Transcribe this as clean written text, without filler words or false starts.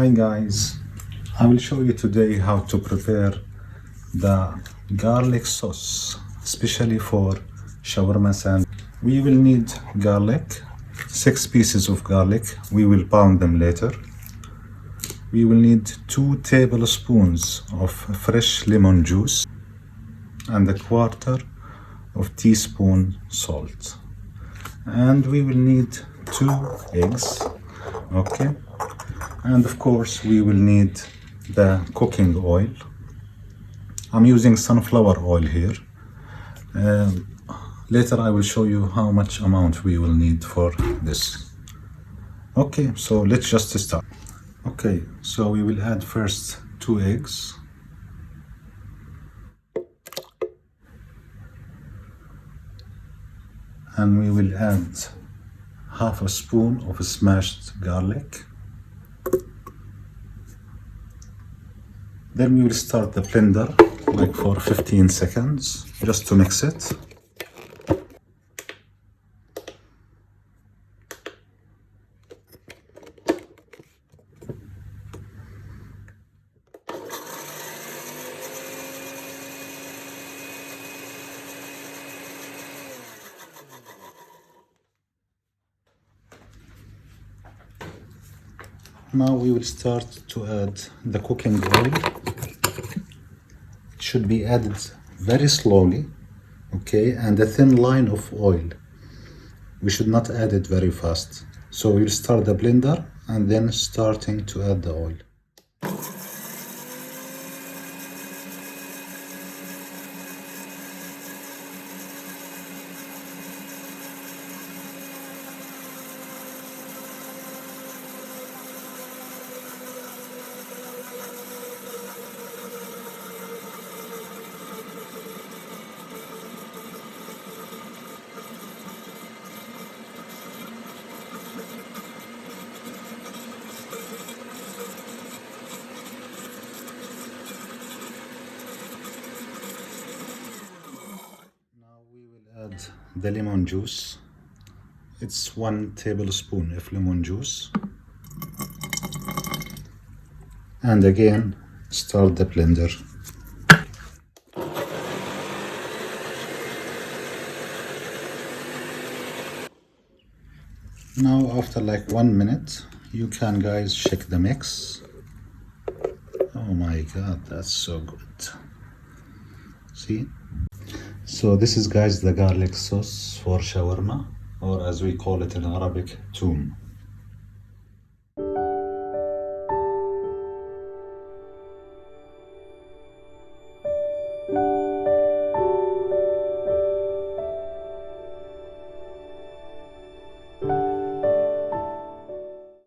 Hi guys, I will show you today how to prepare the garlic sauce, especially for shawarma sandwich. We will need garlic, 6 pieces of garlic. We will pound them later. We will need 2 tablespoons of fresh lemon juice and a quarter of teaspoon salt. And we will need 2 eggs, okay? And of course we will need the cooking oil. I'm using sunflower oil here. Later I will show you how much amount we will need for this. Okay, so let's just start. Okay, so we will add first 2 eggs. And we will add half a spoon of smashed garlic. Then we will start the blender like for 15 seconds just to mix it. Now we will start to add the cooking oil. It should be added very slowly, okay, and a thin line of oil. We should not add it very fast. So we'll start the blender and then starting to add the oil. Add the lemon juice. It's 1 tablespoon of lemon juice. And again, start the blender. Now after like 1 minute, you can guys check the mix. Oh my god, that's so good. See? So this is guys the garlic sauce for shawarma, or as we call it in Arabic, Toum.